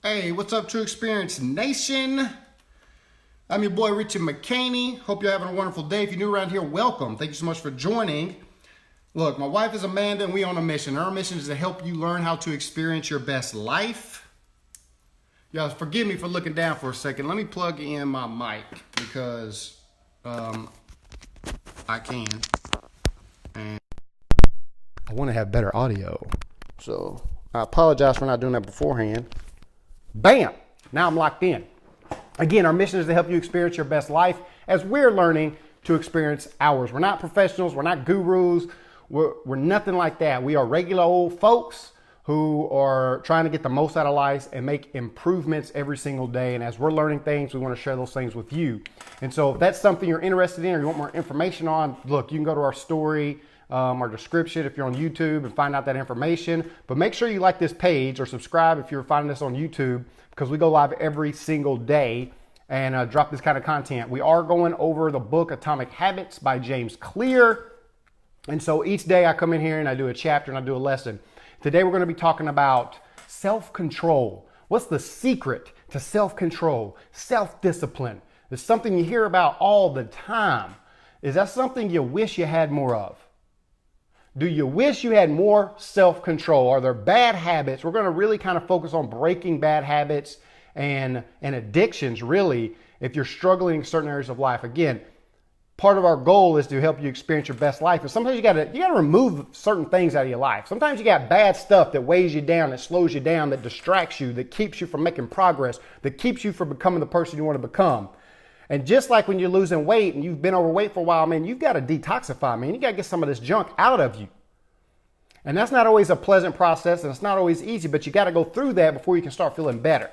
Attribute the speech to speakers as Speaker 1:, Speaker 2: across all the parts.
Speaker 1: Hey, what's up, TruExperience Nation? I'm your boy, Richard McCaney. Hope you're having a wonderful day. If you're new around here, welcome. Thank you so much for joining. Look, my wife is Amanda, and we on a mission. Our mission is to help you learn how to experience your best life. Y'all, forgive me for looking down for a second. Let me plug in my mic because I can. And I want to have better audio. So I apologize for not doing that beforehand. Bam! Now I'm locked in. Again, our mission is to help you experience your best life as we're learning to experience ours. We're not professionals. We're not gurus. We're nothing like that. We are regular old folks who are trying to get the most out of life and make improvements every single day. And as we're learning things, we want to share those things with you. And so if that's something you're interested in or you want more information on, look, you can go to our story, our description if you're on YouTube and find out that information. But make sure you like this page or subscribe if you're finding this on YouTube, because we go live every single day and drop this kind of content. We are going over the book Atomic Habits by James Clear. And so each day I come in here and I do a chapter and I do a lesson. Today we're going to be talking about self-control. What's the secret to self-control, self-discipline? It's something you hear about all the time. Is that something you wish you had more of? Do you wish you had more self-control? Are there bad habits? We're going to really kind of focus on breaking bad habits and addictions, really, if you're struggling in certain areas of life. Again, part of our goal is to help you experience your best life. And sometimes you gotta remove certain things out of your life. Sometimes you got bad stuff that weighs you down, that slows you down, that distracts you, that keeps you from making progress, that keeps you from becoming the person you want to become. And just like when you're losing weight and you've been overweight for a while, man, you've got to detoxify, man. You got to get some of this junk out of you. And that's not always a pleasant process, and it's not always easy, but you got to go through that before you can start feeling better.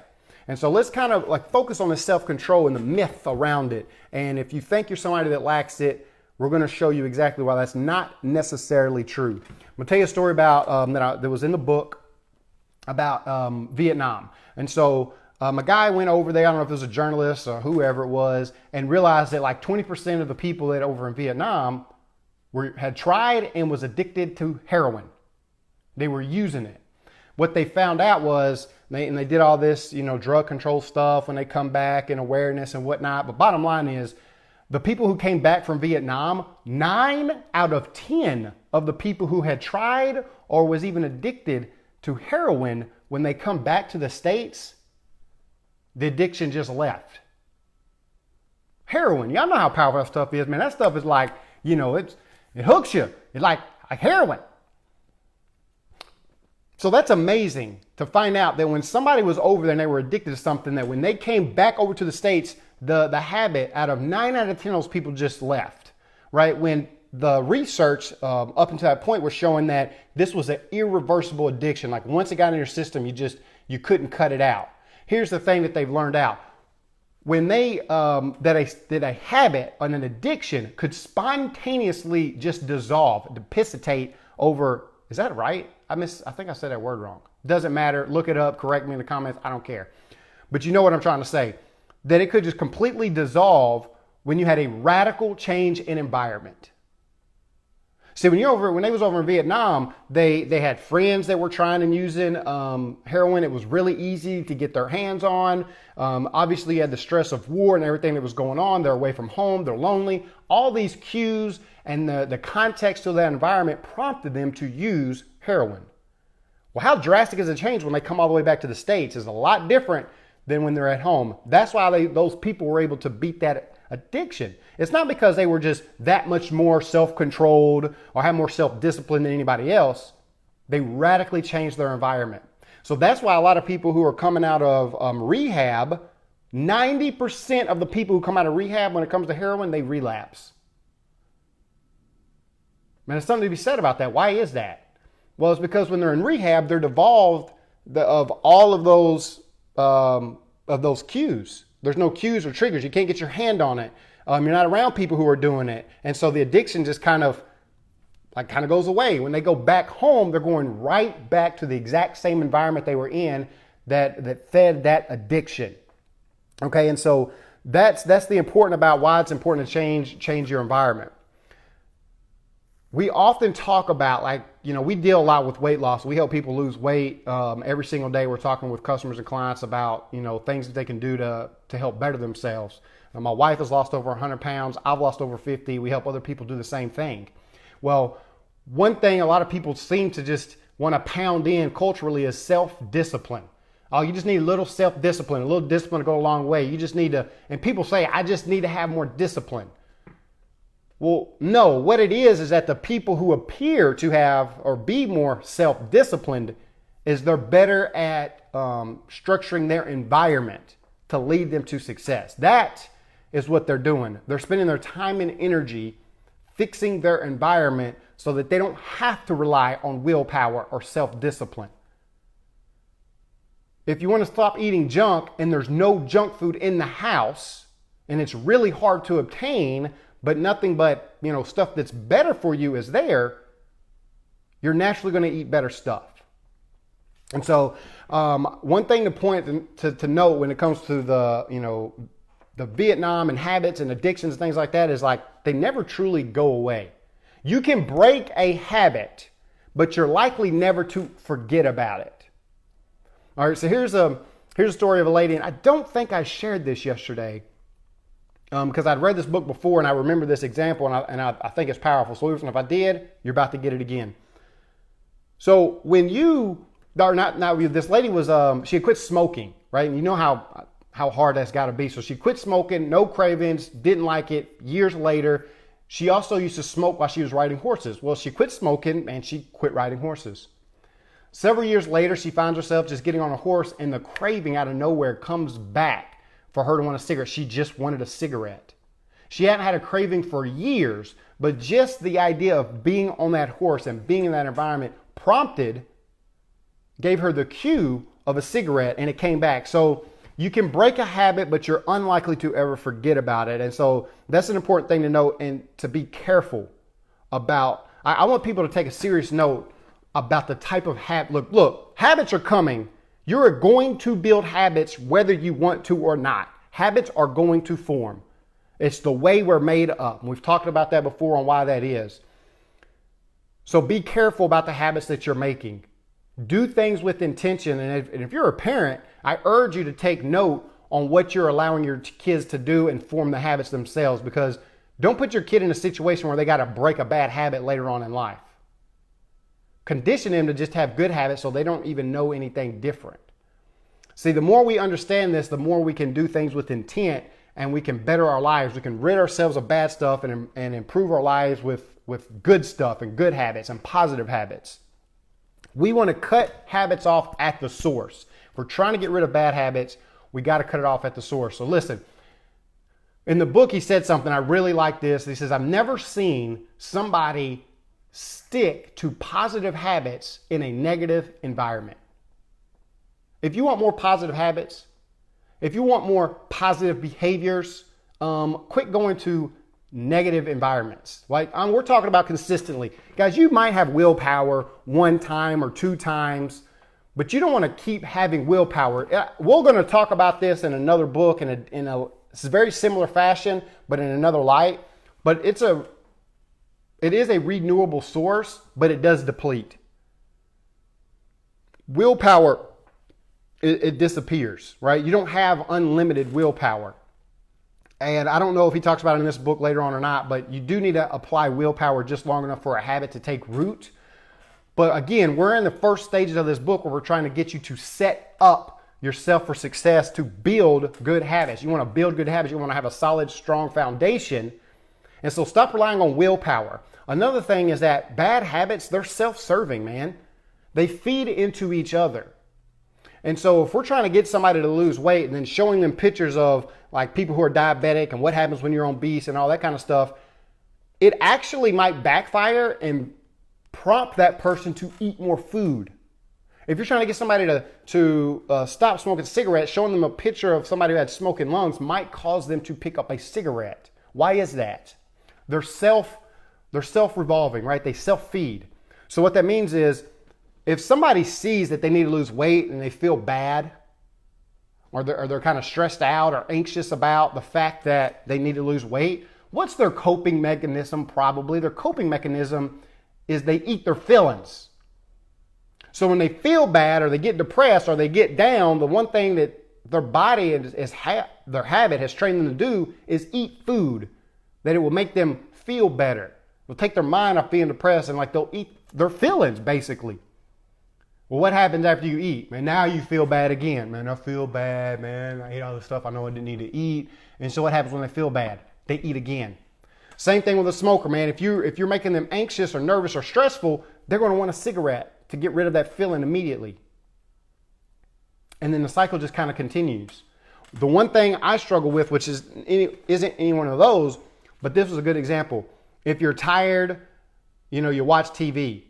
Speaker 1: And so let's kind of like focus on the self-control and the myth around it. And if you think you're somebody that lacks it, we're going to show you exactly why that's not necessarily true. I'm going to tell you a story about that was in the book about Vietnam. And so a guy went over there, I don't know if it was a journalist or whoever it was, and realized that like 20% of the people that over in Vietnam had tried and was addicted to heroin. They were using it. What they found out was, they did all this, drug control stuff when they come back and awareness and whatnot. But bottom line is, the people who came back from Vietnam, 9 out of 10 of the people who had tried or was even addicted to heroin, when they come back to the States, the addiction just left. Heroin, y'all know how powerful that stuff is, man. That stuff is like, it hooks you. It's like heroin. So that's amazing to find out that when somebody was over there and they were addicted to something, that when they came back over to the States, the habit out of 9 out of 10 of those people just left, right? When the research up until that point was showing that this was an irreversible addiction. Like once it got in your system, you couldn't cut it out. Here's the thing that they've learned out. When that a habit and an addiction could spontaneously just dissolve, dissipate over, is that right? I think I said that word wrong. Doesn't matter. Look it up. Correct me in the comments. I don't care. But you know what I'm trying to say. That it could just completely dissolve when you had a radical change in environment. See, when they was over in Vietnam, they had friends that were trying and using heroin. It was really easy to get their hands on. Obviously, you had the stress of war and everything that was going on. They're away from home. They're lonely. All these cues and the context of that environment prompted them to use heroin. Well, how drastic is a change when they come all the way back to the States is a lot different than when they're at home. That's why those people were able to beat that addiction. It's not because they were just that much more self-controlled or have more self-discipline than anybody else. They radically changed their environment. So that's why a lot of people who are coming out of rehab, 90% of the people who come out of rehab when it comes to heroin, they relapse. Man, there's something to be said about that. Why is that? Well, it's because when they're in rehab, they're devolved of all of those cues. There's no cues or triggers. You can't get your hand on it. You're not around people who are doing it. And so the addiction just kind of goes away. When they go back home, they're going right back to the exact same environment they were in that fed that addiction. Okay, and so that's the important about why it's important to change your environment. we often talk about, like, we deal a lot with weight loss. We help people lose weight every single day. We're talking with customers and clients about, things that they can do to help better themselves. My wife has lost over 100 pounds. I've lost over 50. We help other people do the same thing. Well, one thing a lot of people seem to just want to pound in culturally is self-discipline. Oh, you just need a little self-discipline, a little discipline to go a long way. You just need to, and people say, I just need to have more discipline. Well, no, what it is that the people who appear to have or be more self-disciplined is they're better at structuring their environment to lead them to success. That is what they're doing. They're spending their time and energy fixing their environment so that they don't have to rely on willpower or self-discipline. If you want to stop eating junk and there's no junk food in the house and it's really hard to obtain, but nothing but, stuff that's better for you is there, you're naturally going to eat better stuff. And so one thing to point to note when it comes to the Vietnam and habits and addictions and things like that is like they never truly go away. You can break a habit, but you're likely never to forget about it. All right, so here's a story of a lady, and I don't think I shared this yesterday because I'd read this book before and I remember this example and I think it's powerful. So if I did, you're about to get it again. So when this lady was, she had quit smoking, right? And you know how hard that's got to be. So she quit smoking, no cravings, didn't like it. Years later, she also used to smoke while she was riding horses. Well, she quit smoking and she quit riding horses. Several years later, she finds herself just getting on a horse and the craving out of nowhere comes back for her to want a cigarette. She just wanted a cigarette. She hadn't had a craving for years, but just the idea of being on that horse and being in that environment gave her the cue of a cigarette and it came back. So you can break a habit, but you're unlikely to ever forget about it. And so that's an important thing to note and to be careful about. I want people to take a serious note about the type of habit. Look, habits are coming. You're going to build habits whether you want to or not. Habits are going to form. It's the way we're made up. We've talked about that before on why that is. So be careful about the habits that you're making. Do things with intention. And if you're a parent, I urge you to take note on what you're allowing your kids to do and form the habits themselves, because don't put your kid in a situation where they got to break a bad habit later on in life. Condition them to just have good habits so they don't even know anything different. See, the more we understand this, the more we can do things with intent and we can better our lives. We can rid ourselves of bad stuff and improve our lives with good stuff and good habits and positive habits. We want to cut habits off at the source. If we're trying to get rid of bad habits, we got to cut it off at the source. So listen, in the book, he said something, I really like this. He says, I've never seen somebody stick to positive habits in a negative environment. If you want more positive habits, if you want more positive behaviors, quit going to negative environments. Like we're talking about consistently. Guys, you might have willpower one time or two times, but you don't want to keep having willpower. We're going to talk about this in another book in a very similar fashion, but in another light. But it is a renewable source, but it does deplete. Willpower, it disappears, right? You don't have unlimited willpower. And I don't know if he talks about it in this book later on or not, but you do need to apply willpower just long enough for a habit to take root. But again, we're in the first stages of this book where we're trying to get you to set up yourself for success, to build good habits. You want to build good habits. You want to have a solid, strong foundation. And so stop relying on willpower. Another thing is that bad habits, they're self-serving, man. They feed into each other. And so if we're trying to get somebody to lose weight and then showing them pictures of like people who are diabetic and what happens when you're obese and all that kind of stuff, it actually might backfire and prompt that person to eat more food. If you're trying to get somebody to stop smoking cigarettes, showing them a picture of somebody who had smoking lungs might cause them to pick up a cigarette. Why is that? They're self-revolving, right? They self-feed. So what that means is if somebody sees that they need to lose weight and they feel bad, or they're kind of stressed out or anxious about the fact that they need to lose weight, what's their coping mechanism? Probably their coping mechanism is they eat their feelings. So when they feel bad or they get depressed or they get down, the one thing that their body their habit has trained them to do is eat food, that it will make them feel better. It'll take their mind off being depressed and like they'll eat their feelings basically. Well, what happens after you eat? Man, now you feel bad again. Man, I feel bad, man. I ate all this stuff I know I didn't need to eat. And so what happens when they feel bad? They eat again. Same thing with a smoker, man. If you're making them anxious or nervous or stressful, they're going to want a cigarette to get rid of that feeling immediately. And then the cycle just kind of continues. The one thing I struggle with, which isn't any one of those, but this was a good example. If you're tired, you watch TV.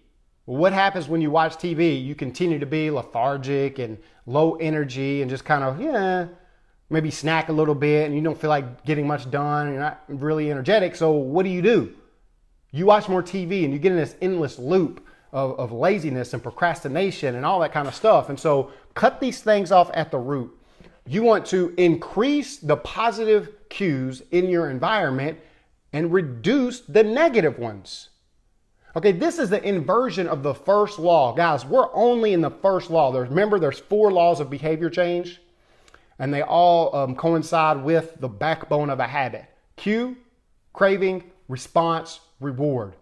Speaker 1: Well, what happens when you watch TV? You continue to be lethargic and low energy and just kind of, maybe snack a little bit and you don't feel like getting much done. You're not really energetic. So what do? You watch more TV and you get in this endless loop of laziness and procrastination and all that kind of stuff. And so cut these things off at the root. You want to increase the positive cues in your environment and reduce the negative ones. Okay, this is the inversion of the first law. Guys, we're only in the first law. Remember, there's 4 laws of behavior change, and they all coincide with the backbone of a habit. Cue, craving, response, reward.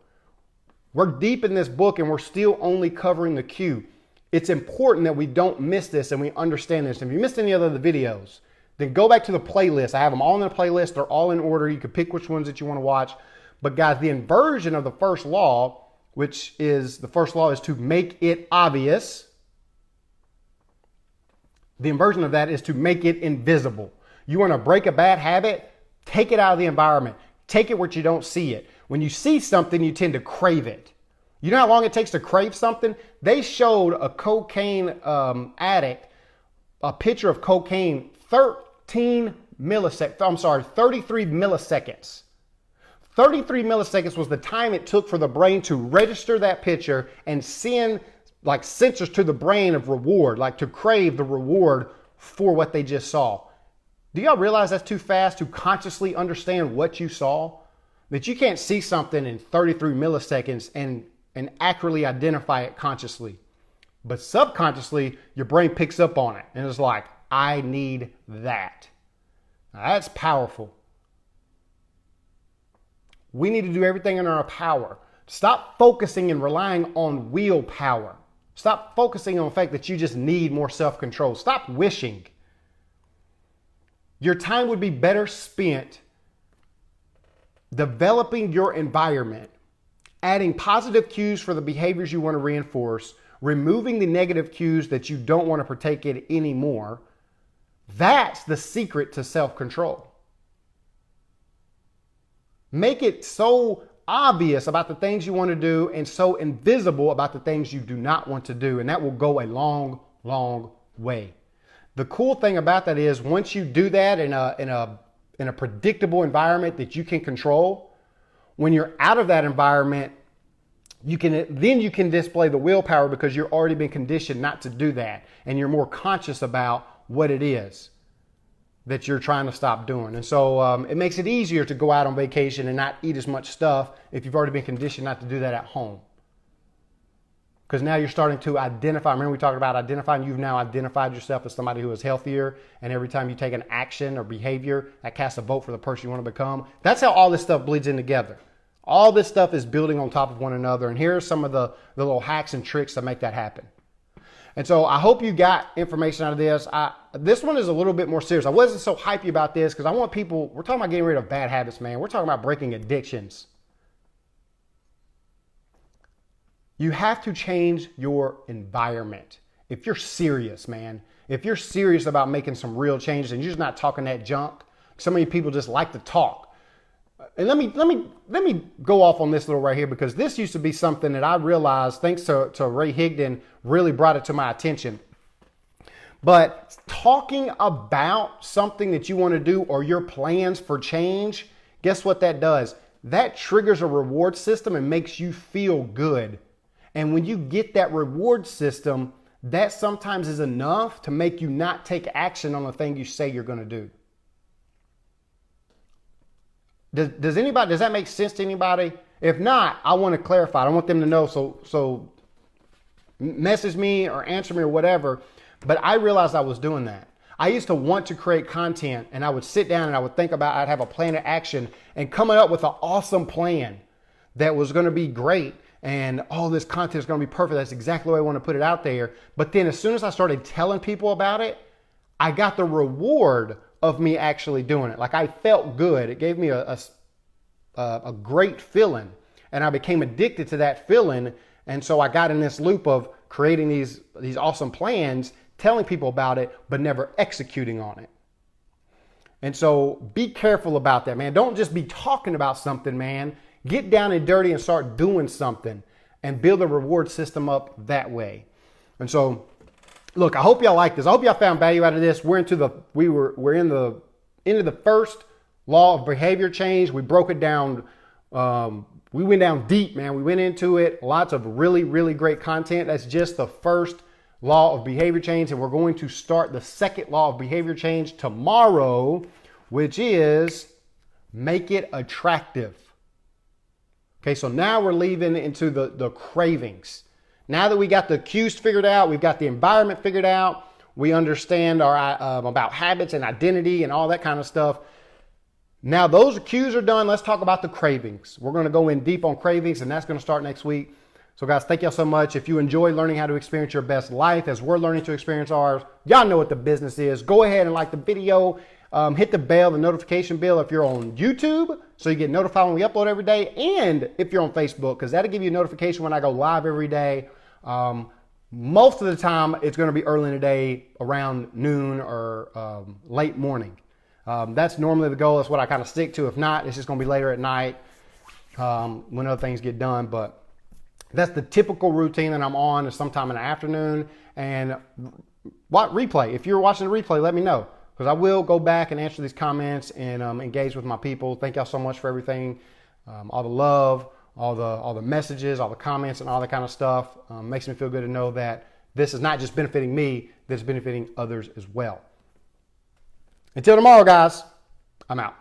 Speaker 1: We're deep in this book, and we're still only covering the cue. It's important that we don't miss this and we understand this. If you missed any other of the videos, then go back to the playlist. I have them all in a playlist. They're all in order. You can pick which ones that you want to watch. But guys, the inversion of the first law, the first law is to make it obvious. The inversion of that is to make it invisible. You want to break a bad habit? Take it out of the environment. Take it where you don't see it. When you see something, you tend to crave it. You know how long it takes to crave something? They showed a cocaine addict a picture of cocaine 33 milliseconds. 33 milliseconds was the time it took for the brain to register that picture and send like sensors to the brain of reward, like to crave the reward for what they just saw. Do y'all realize that's too fast to consciously understand what you saw? That you can't see something in 33 milliseconds and accurately identify it consciously. But subconsciously, your brain picks up on it and is like, I need that. Now, that's powerful. We need to do everything in our power. Stop focusing and relying on willpower. Stop focusing on the fact that you just need more self-control. Stop wishing. Your time would be better spent developing your environment, adding positive cues for the behaviors you want to reinforce, removing the negative cues that you don't want to partake in anymore. That's the secret to self-control. Make it so obvious about the things you want to do and so invisible about the things you do not want to do. And that will go a long, long way. The cool thing about that is once you do that in a predictable environment that you can control, when you're out of that environment, you can display the willpower because you've already been conditioned not to do that. And you're more conscious about what it is that you're trying to stop doing. And so it makes it easier to go out on vacation and not eat as much stuff if you've already been conditioned not to do that at home. Because now you're starting to identify. Remember we talked about identifying. You've now identified yourself as somebody who is healthier. And every time you take an action or behavior, that casts a vote for the person you want to become. That's how all this stuff bleeds in together. All this stuff is building on top of one another. And here are some of the little hacks and tricks that make that happen. And so I hope you got information out of this. This one is a little bit more serious. I wasn't so hypey about this because I want people, we're talking about getting rid of bad habits, man. We're talking about breaking addictions. You have to change your environment. If you're serious, man, if you're serious about making some real changes and you're just not talking that junk, so many people just like to talk. And let me go off on this little right here because this used to be something that I realized thanks to Ray Higdon really brought it to my attention. But talking about something that you want to do or your plans for change, guess what that does? That triggers a reward system and makes you feel good. And when you get that reward system, that sometimes is enough to make you not take action on the thing you say you're going to do. Does that make sense to anybody? If not, I want to clarify. I want them to know. So message me or answer me or whatever. But I realized I was doing that. I used to want to create content, and I would sit down and I would think about, I'd have a plan of action and coming up with an awesome plan that was going to be great. And all this content is going to be perfect. That's exactly the way I want to put it out there. But then as soon as I started telling people about it, I got the reward of me actually doing it. Like, I felt good. It gave me a great feeling, and I became addicted to that feeling. And so I got in this loop of creating these awesome plans, telling people about it, but never executing on it. And so be careful about that, man. Don't just be talking about something, man. Get down and dirty and start doing something and build a reward system up that way. And so, look, I hope y'all like this. I hope y'all found value out of this. We're in the end of the first law of behavior change. We broke it down. We went down deep, man. We went into it. Lots of really, really great content. That's just the first law of behavior change. And we're going to start the second law of behavior change tomorrow, which is make it attractive. Okay, so now we're leaving into the cravings. Now that we got the cues figured out, we've got the environment figured out, we understand our about habits and identity and all that kind of stuff. Now those cues are done. Let's talk about the cravings. We're going to go in deep on cravings, and that's going to start next week. So guys, thank y'all so much. If you enjoy learning how to experience your best life as we're learning to experience ours, y'all know what the business is. Go ahead and like the video. Hit the bell, the notification bell if you're on YouTube, so you get notified when we upload every day. And if you're on Facebook, because that'll give you a notification when I go live every day. Most of the time, it's going to be early in the day, around noon or late morning. That's normally the goal. That's what I kind of stick to. If not, it's just going to be later at night when other things get done. But that's the typical routine that I'm on, is sometime in the afternoon. And what replay? If you're watching the replay, let me know, because I will go back and answer these comments and engage with my people. Thank y'all so much for everything, all the love, all the messages, all the comments, and all that kind of stuff. Makes me feel good to know that this is not just benefiting me, this is benefiting others as well. Until tomorrow, guys, I'm out.